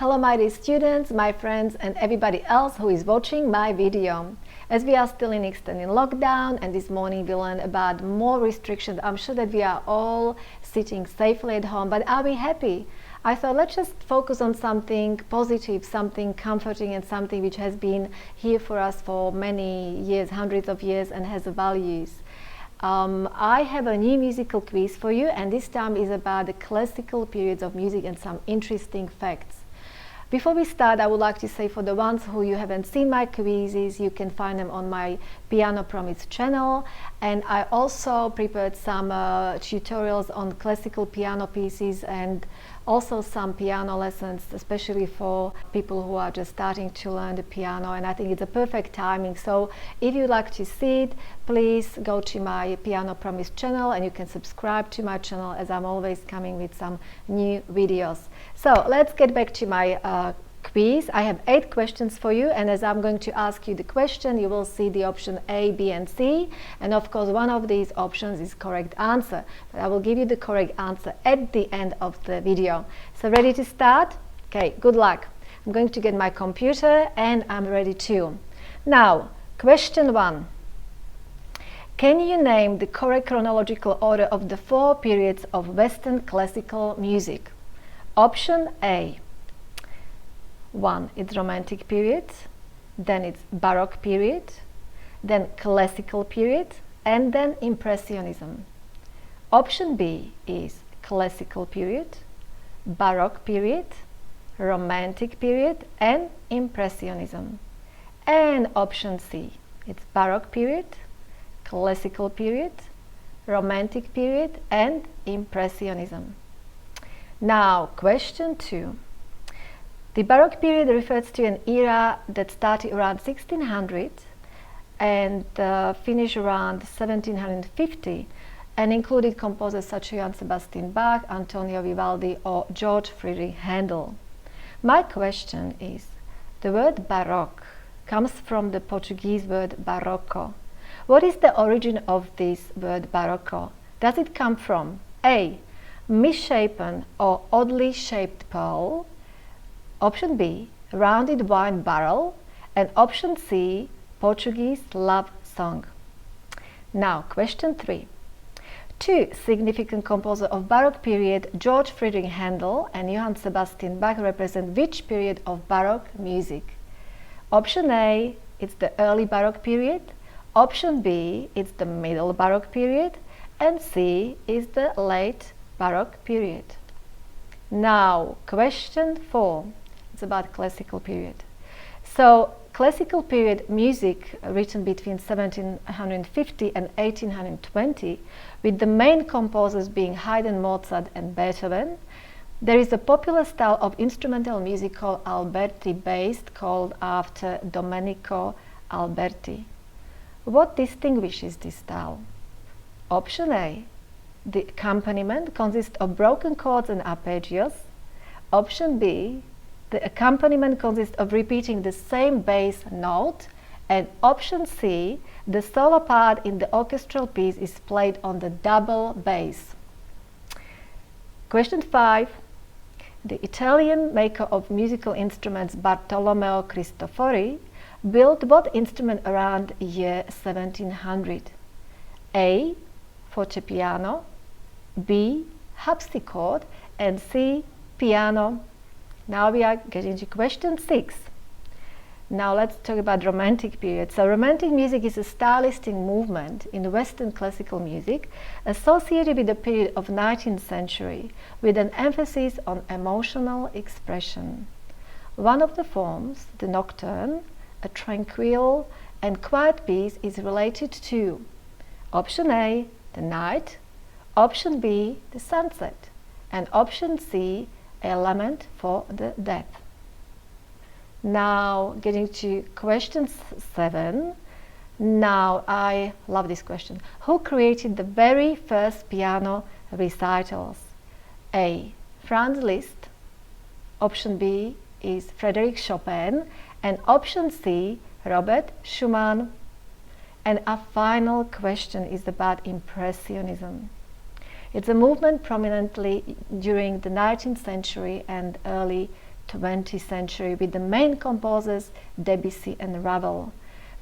Hello my dear students, my friends and everybody else who is watching my video. As we are still in extended lockdown and this morning we learned about more restrictions, I'm sure that we are all sitting safely at home, but are we happy? I thought let's just focus on something positive, something comforting and something which has been here for us for many years, hundreds of years and has values. I have a new musical quiz for you, and this time is about the classical periods of music and some interesting facts. Before we start, I would like to say for the ones who you haven't seen my quizzes, you can find them on my Piano Promise channel, and I also prepared some tutorials on classical piano pieces and also some piano lessons, especially for people who are just starting to learn the piano, and I think it's a perfect timing. So if you'd like to see it, please go to my Piano Promise channel and you can subscribe to my channel, as I'm always coming with some new videos. So let's get back to my quiz. I have 8 questions for you, and as I'm going to ask you the question, you will see the option A, B and C, and of course one of these options is correct answer, but I will give you the correct answer at the end of the video. So ready to start? Okay, good luck. I'm going to get my computer and I'm ready too. Now, question 1. Can you name the correct chronological order of the 4 periods of Western classical music? Option A. 1. It's Romantic period, then it's Baroque period, then Classical period, and then Impressionism. Option B is Classical period, Baroque period, Romantic period, and Impressionism. And option C, it's Baroque period, Classical period, Romantic period, and Impressionism. Now, question 2. The Baroque period refers to an era that started around 1600 and finished around 1750 and included composers such as Johann Sebastian Bach, Antonio Vivaldi or George Friedrich Handel. My question is, the word baroque comes from the Portuguese word barroco. What is the origin of this word barroco? Does it come from A. misshapen or oddly shaped pearl, option B, rounded wine barrel, and option C, Portuguese love song? Now, question 3. 2 significant composers of Baroque period, George Friedrich Handel and Johann Sebastian Bach, represent which period of Baroque music? Option A, it's the early Baroque period, option B, it's the middle Baroque period, and C is the late Baroque period. Now, question 4. It's about classical period. So, classical period music written between 1750 and 1820, with the main composers being Haydn, Mozart and Beethoven. There is a popular style of instrumental music called Alberti, based called after Domenico Alberti. What distinguishes this style? Option A, the accompaniment consists of broken chords and arpeggios. Option B, the accompaniment consists of repeating the same bass note. And option C, the solo part in the orchestral piece is played on the double bass. Question 5. The Italian maker of musical instruments Bartolomeo Cristofori built what instrument around year 1700? A. fortepiano, B. harpsichord, and C. piano. Now we are getting to question 6. Now let's talk about Romantic period. So Romantic music is a stylistic movement in Western classical music associated with the period of 19th century with an emphasis on emotional expression. One of the forms, the nocturne, a tranquil and quiet piece, is related to option A, the night, option B, the sunset, and option C, a lament for the dead. Now getting to question 7. Now I love this question. Who created the very first piano recitals? A. Franz Liszt, option B is Frédéric Chopin, and option C, Robert Schumann. And our final question is about Impressionism. It's a movement prominently during the 19th century and early 20th century with the main composers Debussy and Ravel.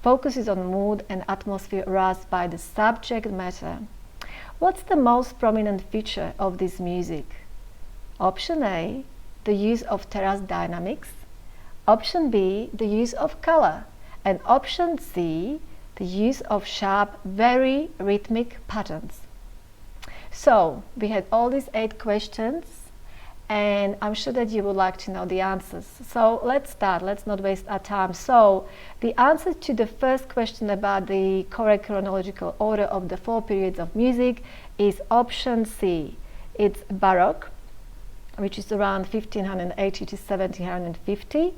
Focuses on mood and atmosphere raised by the subject matter. What's the most prominent feature of this music? Option A, the use of terrace dynamics. Option B, the use of color. And option C, the use of sharp, very rhythmic patterns. So, we had all these 8 questions, and I'm sure that you would like to know the answers. So, let's start. Let's not waste our time. So, the answer to the first question about the correct chronological order of the 4 periods of music is option C. It's Baroque, which is around 1580 to 1750.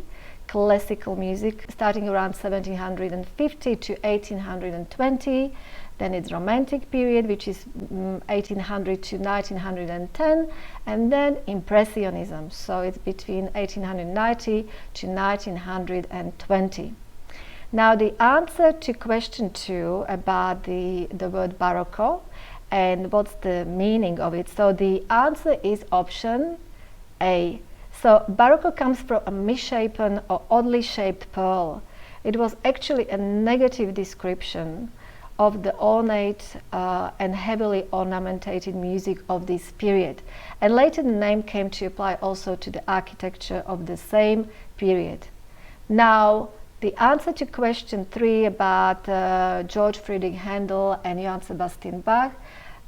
Classical music starting around 1750 to 1820. Then it's Romantic period, which is 1800 to 1910, and then Impressionism, so it's between 1890 to 1920. Now the answer to question 2 about the word barocco and what's the meaning of it. So the answer is option A. So barocco comes from a misshapen or oddly shaped pearl. It was actually a negative description of the ornate and heavily ornamented music of this period. And later the name came to apply also to the architecture of the same period. Now, the answer to question 3 about George Friedrich Handel and Johann Sebastian Bach,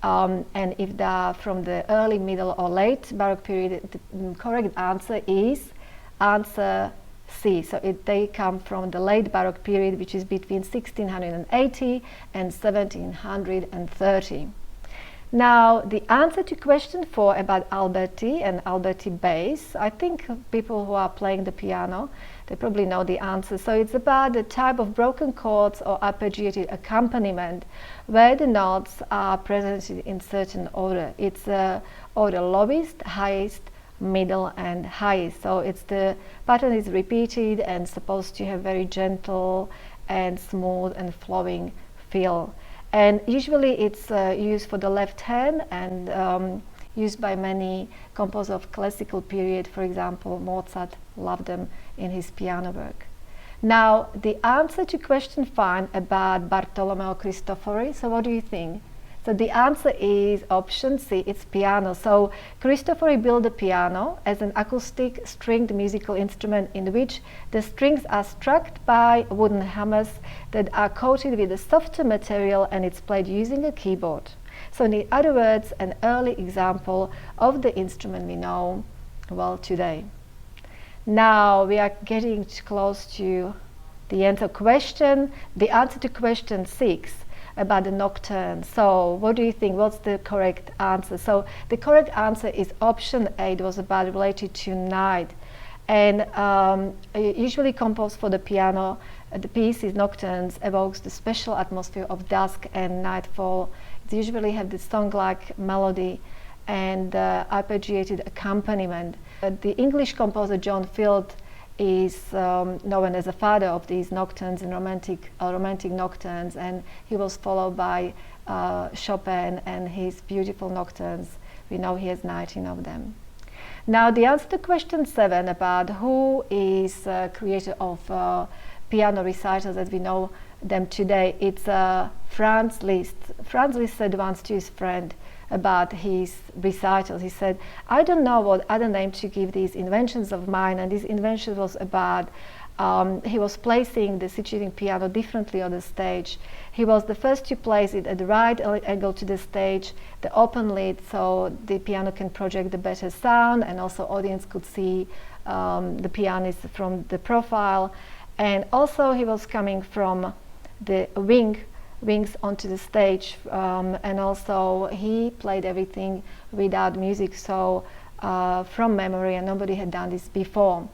and if they are from the early, middle or late Baroque period, the correct answer is answer C. So they come from the late Baroque period, which is between 1680 and 1730. Now, the answer to question 4 about Alberti and Alberti bass, I think people who are playing the piano, they probably know the answer. So it's about the type of broken chords or arpeggiated accompaniment where the notes are presented in certain order. It's order lowest, highest, middle and highest. So it's the pattern is repeated and supposed to have very gentle and smooth and flowing feel. And usually it's used for the left hand and used by many composers of classical period. For example, Mozart loved them in his piano work. Now, the answer to question 5 about Bartolomeo Cristofori, so what do you think? So the answer is option C, it's piano. So Cristofori built the piano as an acoustic stringed musical instrument in which the strings are struck by wooden hammers that are coated with a softer material, and it's played using a keyboard. So in other words, an early example of the instrument we know well today. Now we are getting close to the answer question. The answer to question 6 about the nocturne. So what do you think? What's the correct answer? So the correct answer is option A. It was about related to night, and usually composed for the piano. The piece is Nocturnes evokes the special atmosphere of dusk and nightfall. It usually have the song-like melody and arpeggiated accompaniment. The English composer John Field is known as the father of these nocturnes and romantic nocturnes, and he was followed by Chopin and his beautiful nocturnes. We know he has 19 of them. Now the answer to question 7 about who is creator of piano recitals as we know them today, it's Franz Liszt. Franz Liszt said once to his friend about his recitals. He said, I don't know what other name to give these inventions of mine, and this invention was about he was placing the situating piano differently on the stage. He was the first to place it at the right angle to the stage, the open lid, so the piano can project the better sound, and also audience could see the pianist from the profile. And also he was coming from the wings onto the stage, and also he played everything without music, so from memory, and nobody had done this before.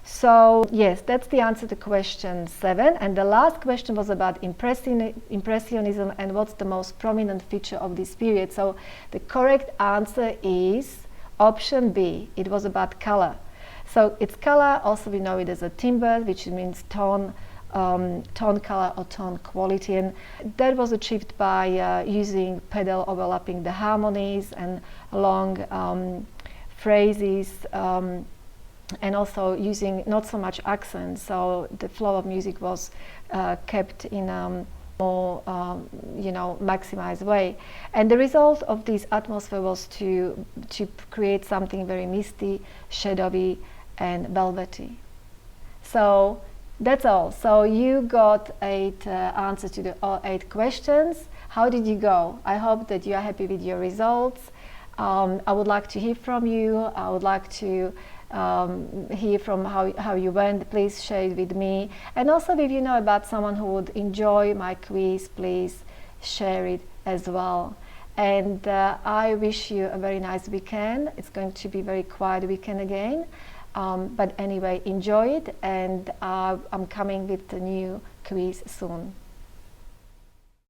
So yes, that's the answer to question 7. And the last question was about impressionism and what's the most prominent feature of this period. So the correct answer is option B. It was about color. So it's color, also we know it as a timbre, which means tone color or tone quality, and that was achieved by using pedal overlapping the harmonies and long phrases and also using not so much accent, so the flow of music was kept in a more maximized way. And the result of this atmosphere was to create something very misty, shadowy, and velvety. So that's all. So you got 8 answers to the 8 questions. How did you go? I hope that you are happy with your results. I would like to hear from you. I would like to hear from how you went. Please share it with me. And also, if you know about someone who would enjoy my quiz, please share it as well. And I wish you a very nice weekend. It's going to be a very quiet weekend again. But anyway, enjoy it, and I'm coming with a new quiz soon.